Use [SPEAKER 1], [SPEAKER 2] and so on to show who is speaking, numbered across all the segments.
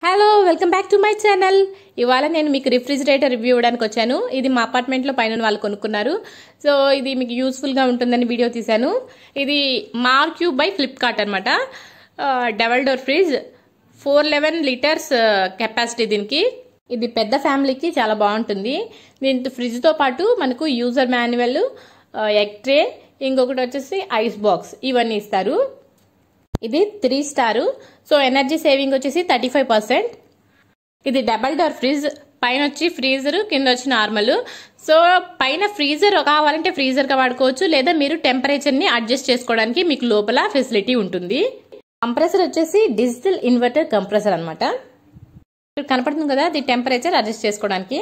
[SPEAKER 1] Hello welcome back to my channel. ఇవాళ నేను మీకు రిఫ్రిజిరేటర్ రివ్యూ ఇవ్వడానికి వచ్చాను. ఇది మా అపార్ట్మెంట్లో పైన వాళ్ళు కొనుక్కున్నారు. సో ఇది మీకు యూస్ఫుల్గా ఉంటుందని వీడియో తీశాను. ఇది MarQ బై ఫ్లిప్కార్ట్ అనమాట. Double door fridge, 411 litres capacity దీనికి. ఇది పెద్ద ఫ్యామిలీకి చాలా బాగుంటుంది. దీంతో ఫ్రిడ్జ్తో పాటు మనకు యూజర్ మాన్యువల్, ఎగ్ ట్రే, ఇంకొకటి వచ్చేసి ఐస్ బాక్స్ ఇవన్నీ ఇస్తారు. ఇది 3 స్టార్. సో ఎనర్జీ సేవింగ్ వచ్చేసి 35%. ఇది డబల్ డోర్ ఫ్రిడ్జ్, పైన వచ్చి ఫ్రీజర్, కింద వచ్చి నార్మల్. సో పైన ఫ్రీజర్ కావాలంటే ఫ్రీజర్ గా వాడుకోవచ్చు, లేదా మీరు టెంపరేచర్ ని అడ్జస్ట్ చేసుకోవడానికి మీకు లోపల ఫెసిలిటీ ఉంటుంది. కంప్రెసర్ వచ్చేసి డిజిటల్ ఇన్వర్టర్ కంప్రెసర్ అనమాట. కనపడుతుంది కదా, ఇది టెంపరేచర్ అడ్జస్ట్ చేసుకోవడానికి.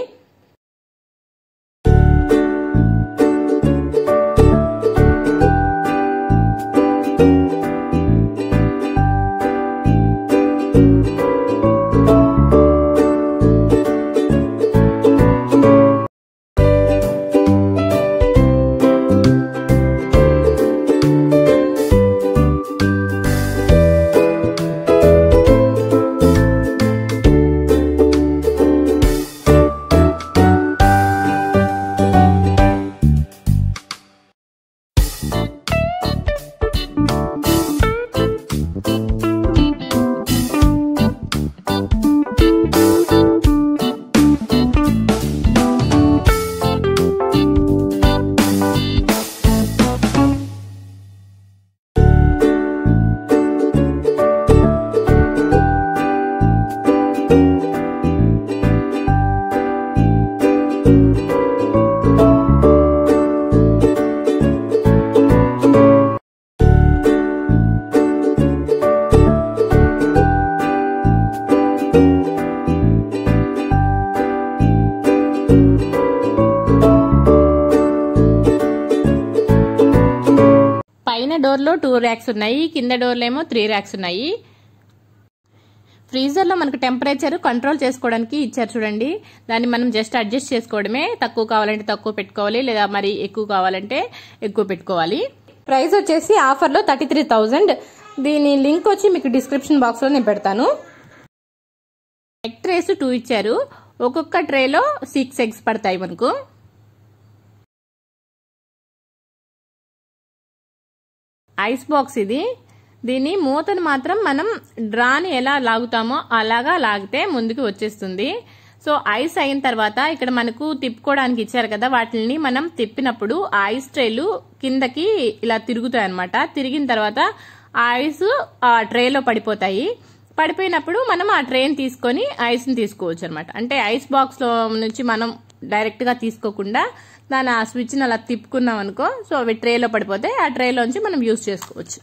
[SPEAKER 1] పైన డోర్లో 2 ర్యాక్స్ ఉన్నాయి, కింద డోర్లో ఏమో 3 ర్యాక్స్ ఉన్నాయి. ఫ్రీజర్లో మనకు టెంపరేచర్ కంట్రోల్ చేసుకోవడానికి ఇచ్చారు చూడండి. దాన్ని మనం జస్ట్ అడ్జస్ట్ చేసుకోవడమే. తక్కువ కావాలంటే తక్కువ పెట్టుకోవాలి, లేదా మరి ఎక్కువ కావాలంటే ఎక్కువ పెట్టుకోవాలి. ప్రైస్ వచ్చేసి ఆఫర్లో 33,000. దీని లింక్ వచ్చి మీకు డిస్క్రిప్షన్ బాక్స్లో నేను పెడతాను. ఎగ్ ట్రేస్ 2 ఇచ్చారు. ఒక్కొక్క ట్రేలో 6 ఎగ్స్ పడతాయి మనకు. ఐస్ బాక్స్ ఇది. దీని మూతను మాత్రం మనం డ్రాని ఎలా లాగుతామో అలాగా లాగితే ముందుకు వచ్చేస్తుంది. సో ఐస్ అయిన తర్వాత ఇక్కడ మనకు తిప్పుకోవడానికి ఇచ్చారు కదా, వాటిని మనం తిప్పినప్పుడు ఆ ఐస్ ట్రేలు కిందకి ఇలా తిరుగుతాయి అనమాట. తిరిగిన తర్వాత ఆ ఐస్ ఆ ట్రేలో పడిపోతాయి. పడిపోయినప్పుడు మనం ఆ ట్రేని తీసుకొని ఐస్ని తీసుకోవచ్చు అనమాట. అంటే ఐస్ బాక్స్ లో నుంచి మనం డైరెక్ట్ గా తీసుకోకుండా దాని ఆ స్విచ్ని అలా తిప్పుకున్నాం అనుకో, సో అవి ట్రేలో పడిపోతే ఆ ట్రేలోంచి మనం యూజ్ చేసుకోవచ్చు.